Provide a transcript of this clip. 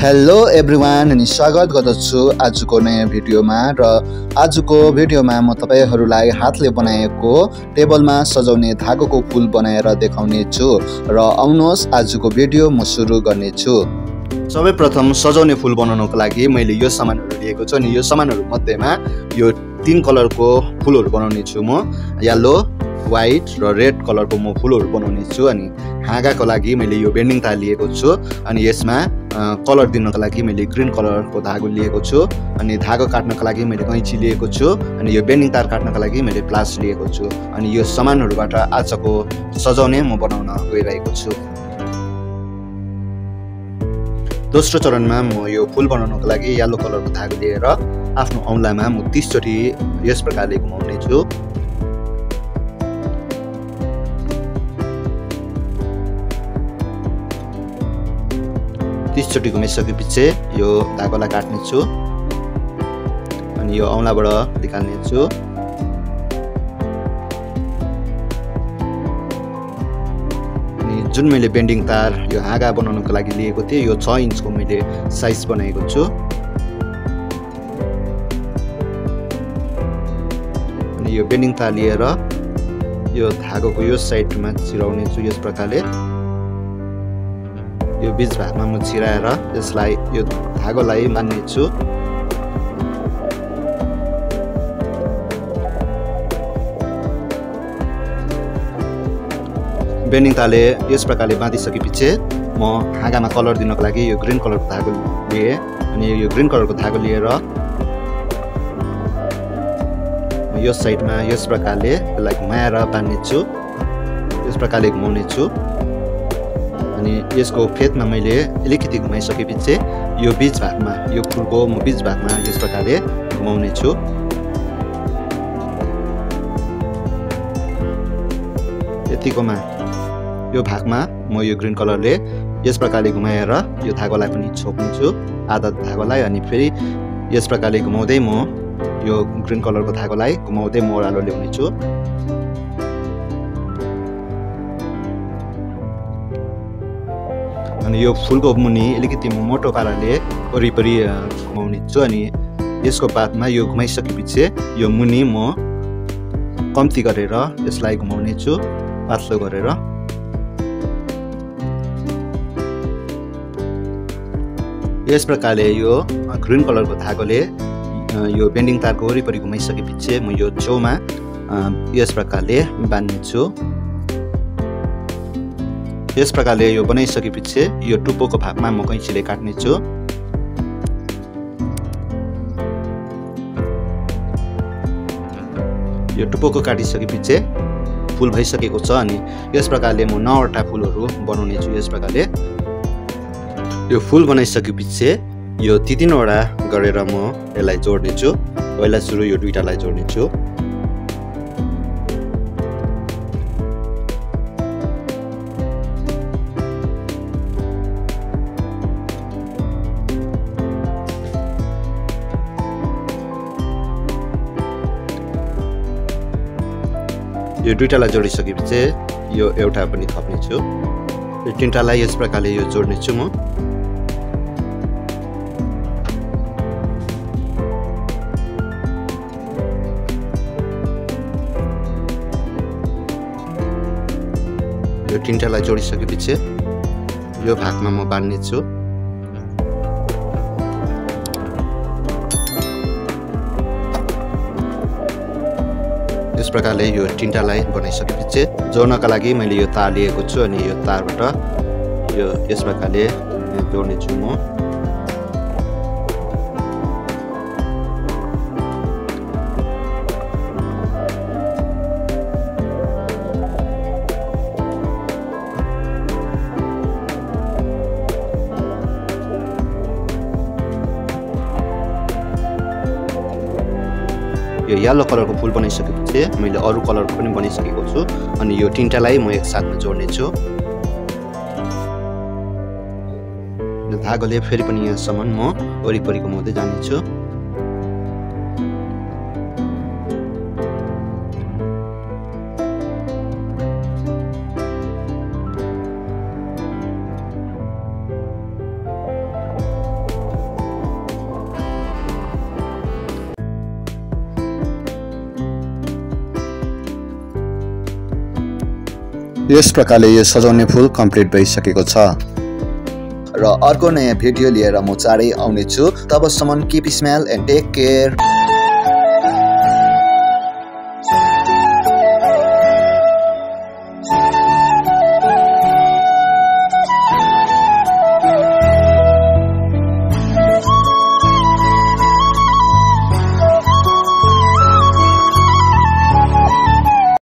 Hello everyone अनि स्वागत गर्दछु आजको नयाँ भिडियोमा। र आजको भिडियोमा म तपाईहरुलाई हातले बनाएको टेबलमा सजाउने धागोको फूल बनाएर देखाउने छु। र आउनुहोस् आजको भिडियो म सुरु गर्ने छु। सर्वप्रथम सजाउने फूल बनाउनको लागि मैले यो सामानहरु लिएको छु अनि यो सामानहरु मध्येमा यो 3 कलरको फूलहरु बनाउने छु। म येलो, व्हाइट र रेड कलरको म फूलहरु बनाउने छु। अनि हाँगाको लागि मैले यो बेन्डिङ तार लिएको छु अनि यसमा कलर दिनको लागि मैले ग्रीन कलरको धागो लिएको छु। अनि धागो काट्नको लागि मैले कैंची लिएको छु अनि यो बेन्डिङ तार काट्नको लागि मैले प्लास लिएको छु। अनि यो सामानहरुबाट आजको सजाउने म बनाउन गइरहेको छु। दोस्रो चरणमा म यो फूल बनाउनको लागि येलो कलरको धागो लिएर आफ्नो औंलामा म 30 चोटी यस प्रकारले घुमाउने छु। चोटी घुमाइसकेपछि यो धागोलाई काट्ने छु अनि यो औंलाबाट निकाल्ने छु। अनि जुन मैले बेन्डिङ तार यो हाँगा बनाउनको लागि लिएको थिएँ यो 6 इन्चको मैले साइज बनाएको छु। अनि यो बेन्डिङ तार लिएर यो धागोको यो साइडमा चिराउने छु। यस प्रकारले यो बीच भागमा म छिराएर यसलाई यो धागोलाई बान्ने छु। बेन्डिङ तारले यस प्रकारले बाँधिसकेपछि म हाँगामा कलर दिनको लागि यो ग्रीन कलरको धागो लिए अनि यो ग्रीन कलरको धागो लिएर यो साइडमा यस प्रकारले यसलाई घुमाएर बान्ने छु। यस प्रकारले घुमाउने छु। अनि यसको फेदमा मैले अलिकति घुमाइसकेपछि यो बीच भागमा यो फूलको म बीच भागमा यस प्रकारले घुमाउने छु। यतिकोमा यो भागमा म यो ग्रीन कलरले यस प्रकारले घुमाएर यो धागोलाई पनि छोप्ने छु आधा धागोलाई। अनि फेरि यस प्रकारले घुमाउँदै म यो ग्रीन कलरको धागोलाई घुमाउँदै म ओह्रालो ल्याउने छु। अनि यो फूलको मुनि अलिकति मोटो पाराले वरिपरि घुमाउने छु। अनि यसको बादमा यो घुमाइसकेपछि यो मुनि म कम्ती गरेर यसलाई घुमाउने छु पातलो गरेर। यस प्रकारले यो ग्रीन कलरको धागोले यो बेन्डिङ तारको वरिपरि घुमाइसकेपछि म यो छेउमा यस प्रकारले बान्ने छु। यस प्रकारले यो बनाइसकेपछि यो टुप्पोको भागमा म कैंचीले काट्ने छु। यो टुप्पोको काटिसकेपछि फूल भइसकेको छ। अनि यस प्रकारले म 9 वटा फूलहरु बनाउने छु। यस प्रकारले यो फूल बनाइसकेपछि यो 3 वटा गरेर म यसलाई जोड्ने छु। पहिला सुरु यो दुईटालाई जोड्ने छु। यो दुईटालाई जोडिसकेपछि यो एउटा पनि थप्ने छु। यो तीनटालाई यस प्रकारले यो जोड्ने छु म। यो तीनटालाई जोडिसकेपछि यो भागमा म बान्ने छु। यस प्रकारले यो तीनटालाई बनाइसकेपछि जोड्नका लागि मैले यो तार लिएको छु अनि यो तारबाट यो यस प्रकारले जोड्ने छु म। यो येलो कलरको फूल बनाइसकेपछि मैले अरु कलरको पनि बनाइसकेको छु। अनि यो तीनटालाई म एकसाथमा जोड्ने छु। यो धागोले फेरि पनि यहाँसम्म म वरिपरि घुमाउँदै जाने छु। यस प्रकारले यो सजाउने फुल कम्प्लिट भइसकेको छ र अर्को नयाँ भिडियो लिएर म चाँडै आउने छु। तबसम्म keep smile and take care.